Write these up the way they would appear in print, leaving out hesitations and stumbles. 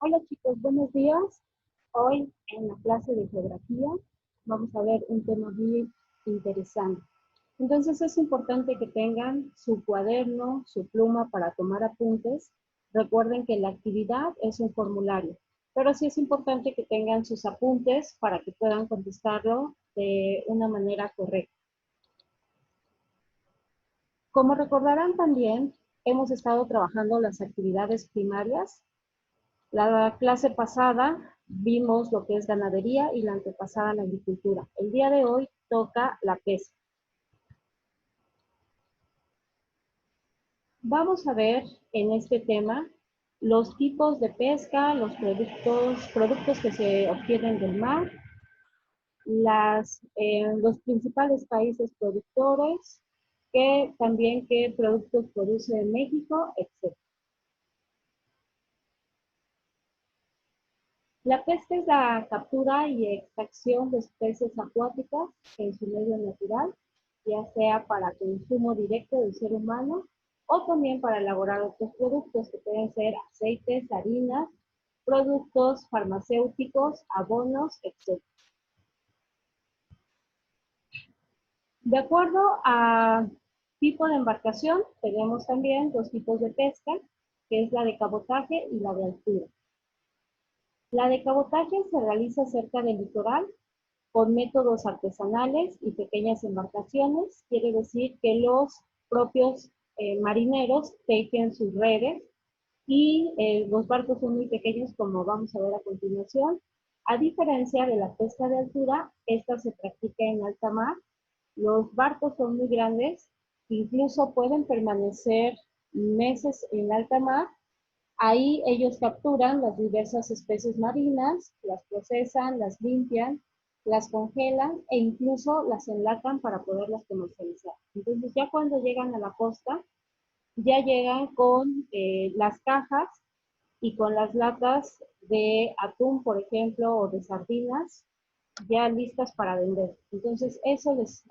Hola chicos, buenos días. Hoy en la clase de geografía vamos a ver un tema muy interesante. Entonces es importante que tengan su cuaderno, su pluma para tomar apuntes. Recuerden que la actividad es un formulario, pero sí es importante que tengan sus apuntes para que puedan contestarlo de una manera correcta. Como recordarán también, hemos estado trabajando las actividades primarias. La clase pasada vimos lo que es ganadería y la antepasada la agricultura. El día de hoy toca la pesca. Vamos a ver en este tema los tipos de pesca, los productos que se obtienen del mar, los principales países productores, también qué productos produce México, etc. La pesca es la captura y extracción de especies acuáticas en su medio natural, ya sea para consumo directo del ser humano o también para elaborar otros productos que pueden ser aceites, harinas, productos farmacéuticos, abonos, etc. De acuerdo a tipo de embarcación, tenemos también dos tipos de pesca, que es la de cabotaje y la de altura. La de cabotaje se realiza cerca del litoral con métodos artesanales y pequeñas embarcaciones. Quiere decir que los propios marineros tejen sus redes y los barcos son muy pequeños, como vamos a ver a continuación. A diferencia de la pesca de altura, esta se practica en alta mar. Los barcos son muy grandes, incluso pueden permanecer meses en alta mar. Ahí ellos capturan las diversas especies marinas, las procesan, las limpian, las congelan e incluso las enlatan para poderlas comercializar. Entonces ya cuando llegan a la costa, ya llegan con las cajas y con las latas de atún, por ejemplo, o de sardinas, ya listas para vender. Entonces eso les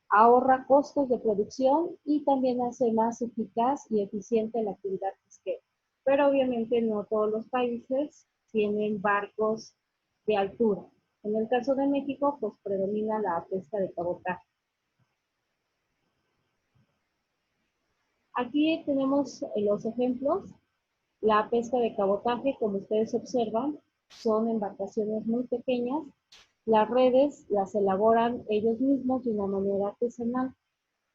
ahorra costos de producción y también hace más eficaz y eficiente la actividad pesquera. Pero obviamente no todos los países tienen barcos de altura. En el caso de México, pues predomina la pesca de cabotaje. Aquí tenemos los ejemplos. La pesca de cabotaje, como ustedes observan, son embarcaciones muy pequeñas. Las redes las elaboran ellos mismos de una manera artesanal.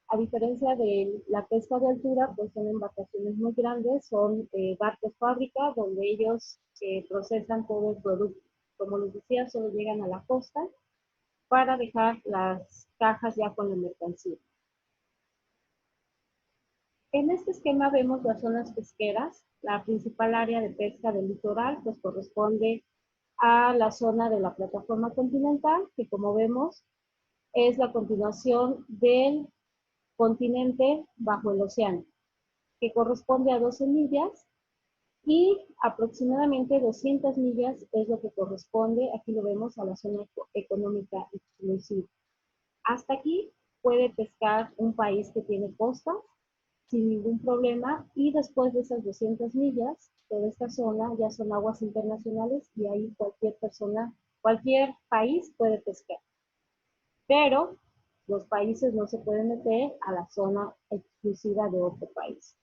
A diferencia de la pesca de altura, pues son embarcaciones muy grandes, son barcos fábrica donde ellos procesan todo el producto. Como les decía, solo llegan a la costa para dejar las cajas ya con la mercancía. En este esquema vemos las zonas pesqueras. La principal área de pesca del litoral pues corresponde a la zona de la plataforma continental, que como vemos es la continuación del continente bajo el océano, que corresponde a 12 millas y aproximadamente 200 millas es lo que corresponde, aquí lo vemos, a la zona económica exclusiva. Hasta aquí puede pescar un país que tiene costas sin ningún problema y después de esas 200 millas, toda esta zona ya son aguas internacionales y ahí cualquier persona, cualquier país puede pescar. Pero los países no se pueden meter a la zona exclusiva de otro país.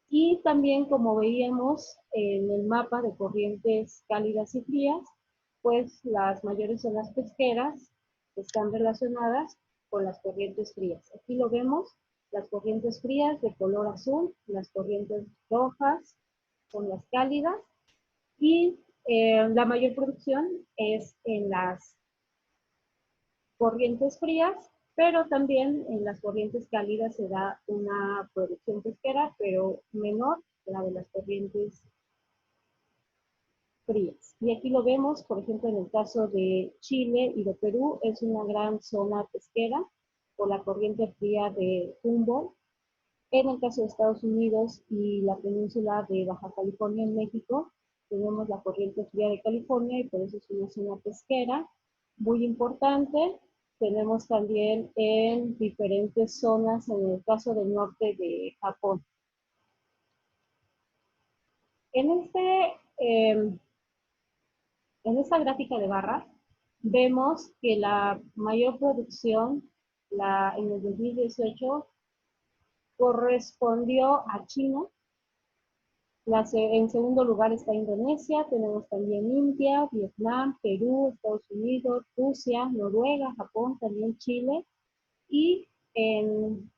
Y también, como veíamos en el mapa de corrientes cálidas y frías, pues las mayores zonas pesqueras están relacionadas con las corrientes frías. Aquí lo vemos, las corrientes frías de color azul, las corrientes rojas son las cálidas y la mayor producción es en las corrientes frías, pero también en las corrientes cálidas se da una producción pesquera, pero menor que la de las corrientes frías. Y aquí lo vemos, por ejemplo, en el caso de Chile y de Perú, es una gran zona pesquera por la corriente fría de Humboldt. En el caso de Estados Unidos y la península de Baja California en México, tenemos la corriente fría de California y por eso es una zona pesquera muy importante. Tenemos también en diferentes zonas, en el caso del norte de Japón. En, en esta gráfica de barras vemos que la mayor producción en el 2018 correspondió a China. En segundo lugar está Indonesia, tenemos también India, Vietnam, Perú, Estados Unidos, Rusia, Noruega, Japón, también Chile. Y en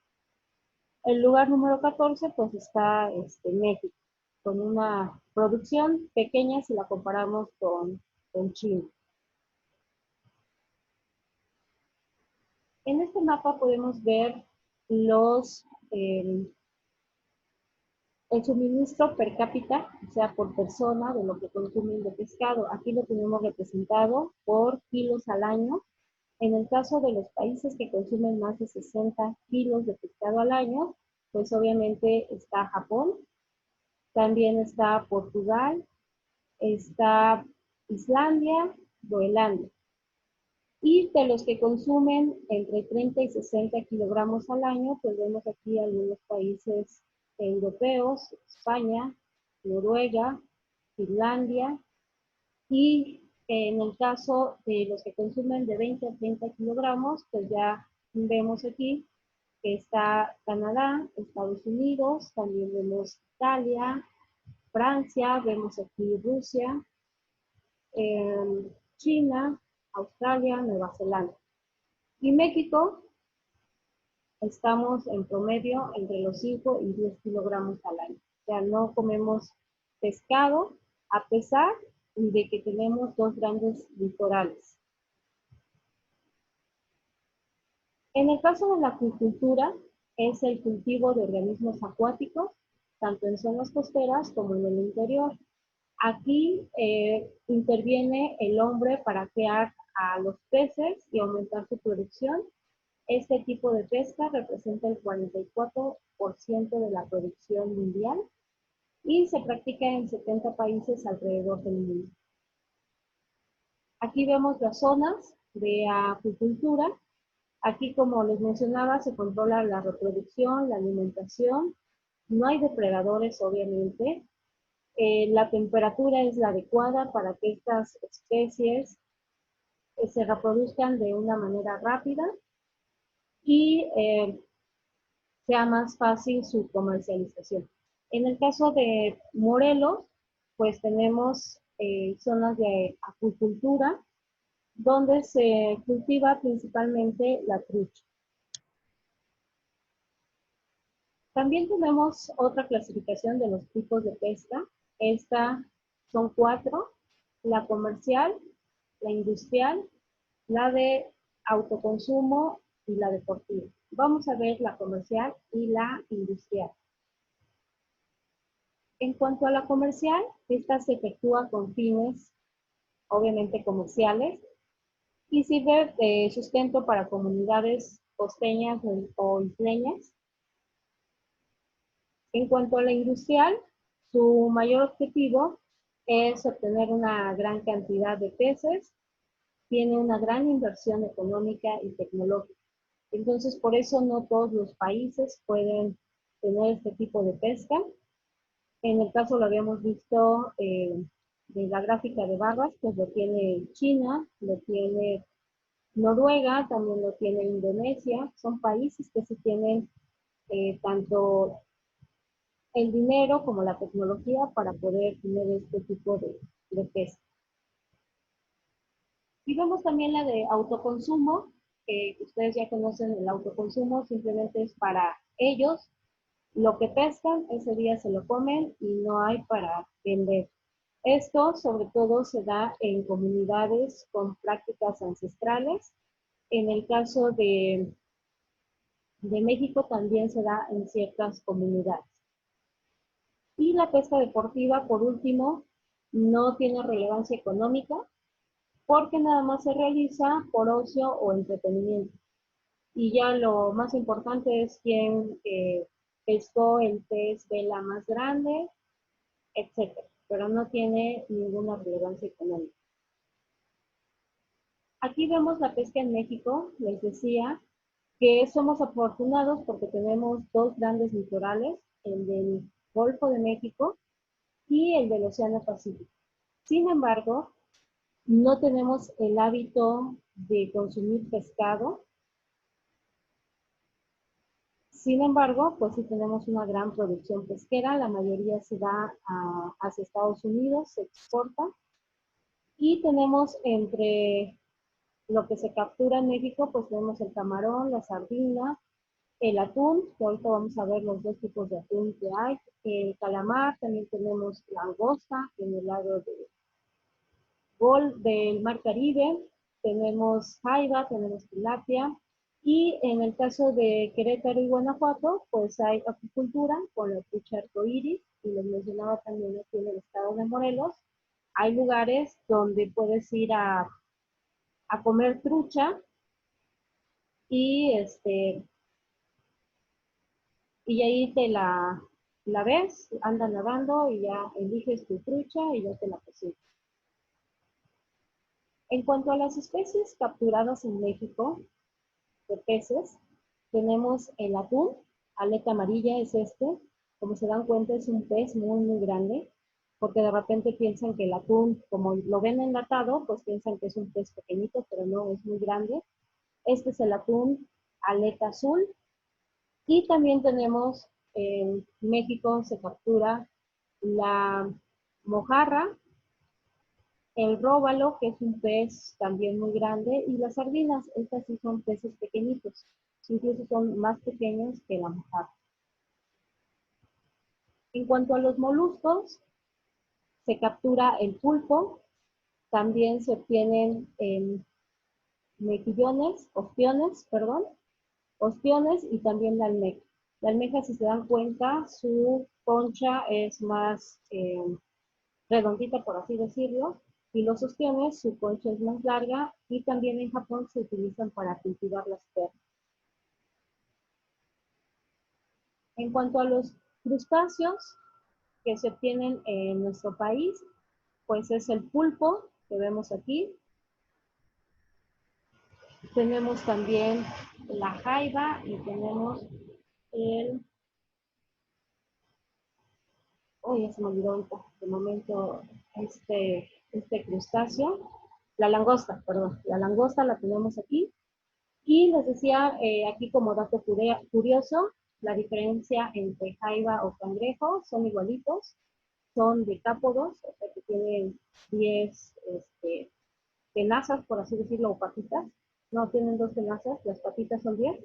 el lugar número 14 pues está México, con una producción pequeña si la comparamos con China. En este mapa podemos ver el suministro per cápita, o sea, por persona, de lo que consumen de pescado. Aquí lo tenemos representado por kilos al año. En el caso de los países que consumen más de 60 kilos de pescado al año, pues obviamente está Japón, también está Portugal, está Islandia, Groenlandia. Y de los que consumen entre 30 y 60 kilogramos al año, pues vemos aquí algunos países europeos, España, Noruega, Finlandia, y en el caso de los que consumen de 20 a 30 kilogramos, pues ya vemos aquí que está Canadá, Estados Unidos, también vemos Italia, Francia, vemos aquí Rusia, China, Australia, Nueva Zelanda. Y México, estamos en promedio entre los 5 y 10 kilogramos al año. O sea, no comemos pescado a pesar de que tenemos dos grandes litorales. En el caso de la acuicultura, es el cultivo de organismos acuáticos, tanto en zonas costeras como en el interior. Aquí interviene el hombre para crear a los peces y aumentar su producción. Este tipo de pesca representa el 44% de la producción mundial y se practica en 70 países alrededor del mundo. Aquí vemos las zonas de acuicultura. Aquí, como les mencionaba, se controla la reproducción, la alimentación. No hay depredadores, obviamente. La temperatura es la adecuada para que estas especies se reproduzcan de una manera rápida y sea más fácil su comercialización. En el caso de Morelos, pues tenemos zonas de acuicultura donde se cultiva principalmente la trucha. También tenemos otra clasificación de los tipos de pesca. Esta son 4, la comercial, la industrial, la de autoconsumo y la deportiva. Vamos a ver la comercial y la industrial. En cuanto a la comercial, esta se efectúa con fines, obviamente, comerciales y sirve de sustento para comunidades costeñas o isleñas. En cuanto a la industrial, su mayor objetivo es obtener una gran cantidad de peces, tiene una gran inversión económica y tecnológica. Entonces, por eso no todos los países pueden tener este tipo de pesca. En el caso lo habíamos visto de la gráfica de barras, pues lo tiene China, lo tiene Noruega, también lo tiene Indonesia. Son países que sí tienen tanto el dinero como la tecnología para poder tener este tipo de pesca. Y vemos también la de autoconsumo, que ustedes ya conocen el autoconsumo, simplemente es para ellos. Lo que pescan, ese día se lo comen y no hay para vender. Esto sobre todo se da en comunidades con prácticas ancestrales. En el caso de México también se da en ciertas comunidades. Y la pesca deportiva, por último, no tiene relevancia económica porque nada más se realiza por ocio o entretenimiento. Y ya lo más importante es quién pescó el pez vela más grande, etcétera, pero no tiene ninguna relevancia económica. Aquí vemos la pesca en México. Les decía que somos afortunados porque tenemos dos grandes litorales, el del Golfo de México y el del Océano Pacífico. Sin embargo, no tenemos el hábito de consumir pescado. Sin embargo, pues sí tenemos una gran producción pesquera, la mayoría se da hacia Estados Unidos, se exporta, y tenemos entre lo que se captura en México, pues tenemos el camarón, la sardina, el atún, que ahorita vamos a ver los dos tipos de atún que hay, el calamar, también tenemos langosta en el lado del Mar Caribe, tenemos jaiba, tenemos tilapia, y en el caso de Querétaro y Guanajuato, pues hay acuicultura con la trucha arcoíris, y les mencionaba también aquí en el estado de Morelos, hay lugares donde puedes ir a comer trucha y y ahí la ves, anda nadando y ya eliges tu trucha y ya te la cocinas. En cuanto a las especies capturadas en México de peces, tenemos el atún, aleta amarilla es este. Como se dan cuenta, es un pez muy, muy grande, porque de repente piensan que el atún, como lo ven enlatado, pues piensan que es un pez pequeñito, pero no, es muy grande. Este es el atún aleta azul. Y también tenemos en México se captura la mojarra, el róbalo, que es un pez también muy grande, y las sardinas, estas sí son peces pequeñitos, incluso son más pequeños que la mojarra. En cuanto a los moluscos, se captura el pulpo, también se obtienen mejillones, ostiones y también la almeja. La almeja, si se dan cuenta, su concha es más redondita, por así decirlo, y los ostiones, su concha es más larga, y también en Japón se utilizan para cultivar las perlas. En cuanto a los crustáceos que se obtienen en nuestro país, pues es el pulpo que vemos aquí. Tenemos también la jaiba y tenemos el... ya se me olvidó de momento este crustáceo. La langosta, perdón. La langosta la tenemos aquí. Y les decía aquí como dato curioso, la diferencia entre jaiba o cangrejo son igualitos, son decápodos, o sea que tienen 10 tenazas, por así decirlo, o patitas. No tienen 2 tenazas, las patitas son 10.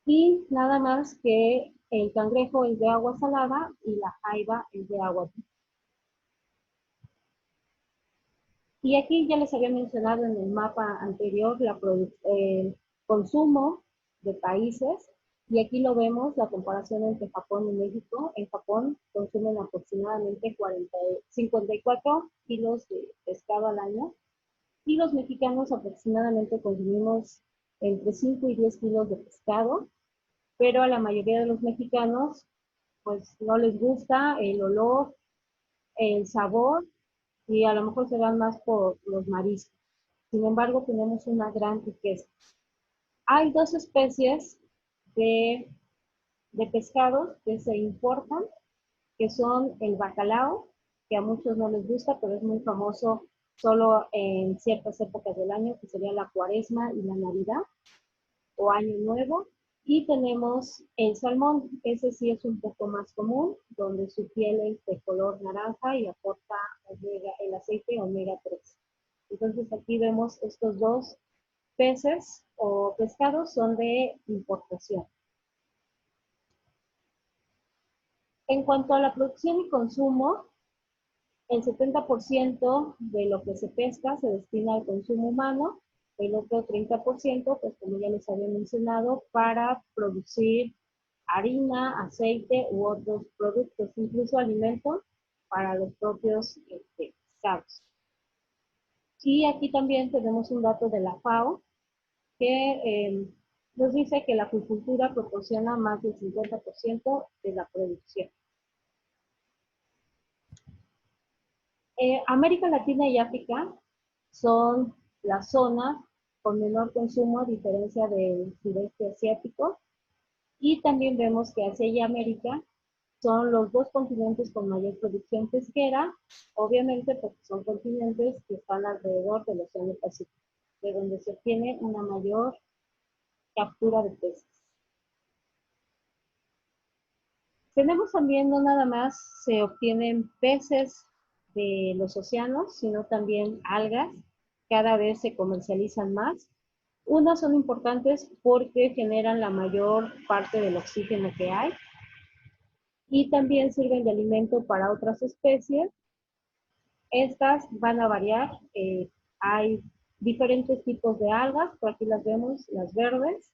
Y nada más que el cangrejo es de agua salada y la jaiba es de agua dulce. Y aquí ya les había mencionado en el mapa anterior el consumo de países, y aquí lo vemos, la comparación entre Japón y México. En Japón consumen aproximadamente 54 kilos de pescado al año, y los mexicanos aproximadamente consumimos entre 5 y 10 kilos de pescado, pero a la mayoría de los mexicanos pues no les gusta el olor, el sabor, y a lo mejor se van más por los mariscos. Sin embargo, tenemos una gran riqueza. Hay 2 especies de, de pescados que se importan, que son el bacalao, que a muchos no les gusta, pero es muy famoso solo en ciertas épocas del año, que sería la Cuaresma y la Navidad o Año Nuevo. Y tenemos el salmón, ese sí es un poco más común, donde su piel es de color naranja y aporta el aceite omega 3. Entonces aquí vemos estos 2 peces o pescados son de importación. En cuanto a la producción y consumo, el 70% de lo que se pesca se destina al consumo humano, el otro 30%, pues como ya les había mencionado, para producir harina, aceite u otros productos, incluso alimentos para los propios pescados. Y aquí también tenemos un dato de la FAO que nos dice que la acuicultura proporciona más del 50% de la producción. América Latina y África son las zonas con menor consumo a diferencia del sudeste asiático, y también vemos que Asia y América son los dos continentes con mayor producción pesquera, obviamente porque son continentes que están alrededor del Océano Pacífico, de donde se obtiene una mayor captura de peces. Tenemos también, no nada más se obtienen peces de los océanos, sino también algas, cada vez se comercializan más. Unas son importantes porque generan la mayor parte del oxígeno que hay y también sirven de alimento para otras especies. Estas van a variar, hay diferentes tipos de algas, por aquí las vemos, las verdes,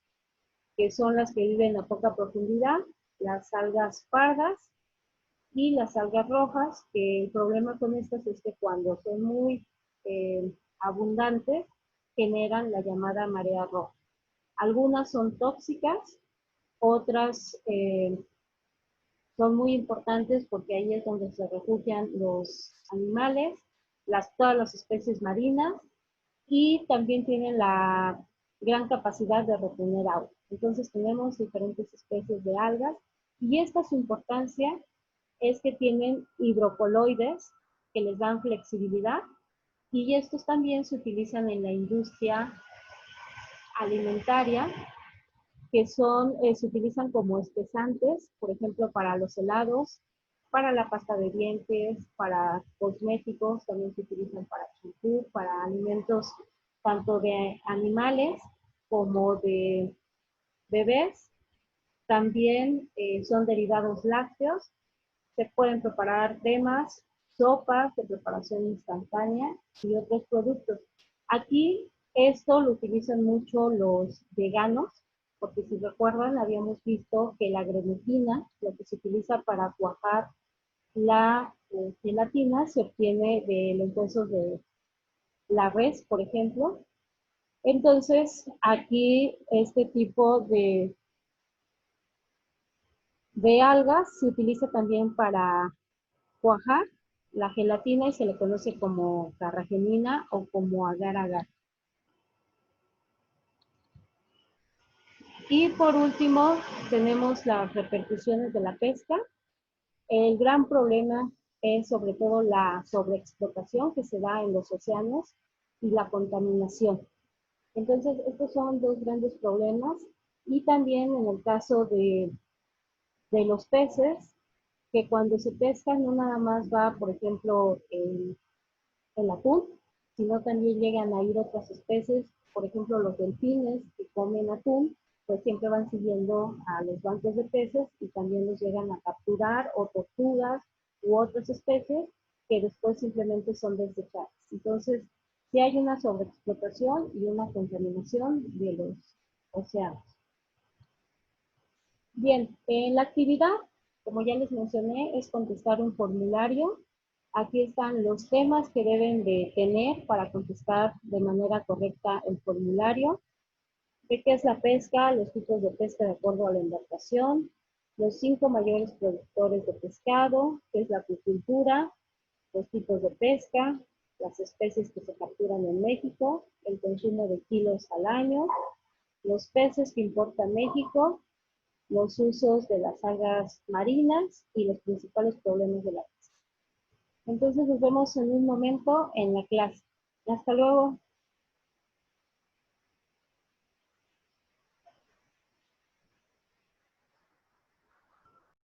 que son las que viven a poca profundidad, las algas pardas y las algas rojas, que el problema con estas es que cuando son muy abundantes, generan la llamada marea roja. Algunas son tóxicas, otras son muy importantes porque ahí es donde se refugian los animales, todas las especies marinas, y también tienen la gran capacidad de retener agua. Entonces tenemos diferentes especies de algas y esta su importancia es que tienen hidrocoloides que les dan flexibilidad y estos también se utilizan en la industria alimentaria, que se utilizan como espesantes, por ejemplo, para los helados, para la pasta de dientes, para cosméticos, también se utilizan para champú, para alimentos tanto de animales como de bebés. También son derivados lácteos. Se pueden preparar cremas, sopas de preparación instantánea y otros productos. Aquí esto lo utilizan mucho los veganos, porque si recuerdan habíamos visto que la grenetina, lo que se utiliza para cuajar la gelatina, se obtiene de los huesos de la res, por ejemplo. Entonces, aquí este tipo de algas se utiliza también para cuajar la gelatina y se le conoce como carragenina o como agar-agar. Y por último, tenemos las repercusiones de la pesca. El gran problema es sobre todo la sobreexplotación que se da en los océanos y la contaminación. Entonces, estos son dos grandes problemas. Y también en el caso de los peces, que cuando se pescan no nada más va, por ejemplo, el atún, sino también llegan a ir otras especies, por ejemplo, los delfines que comen atún, pues siempre van siguiendo a los bancos de peces y también los llegan a capturar o tortugas u otras especies que después simplemente son desechadas. Entonces, sí hay una sobreexplotación y una contaminación de los océanos. Bien, la actividad, como ya les mencioné, es contestar un formulario. Aquí están los temas que deben de tener para contestar de manera correcta el formulario. De qué es la pesca, los tipos de pesca de acuerdo a la embarcación, los 5 mayores productores de pescado, qué es la acuicultura, los tipos de pesca, las especies que se capturan en México, el consumo de kilos al año, los peces que importa México, los usos de las algas marinas y los principales problemas de la pesca. Entonces nos vemos en un momento en la clase. Hasta luego.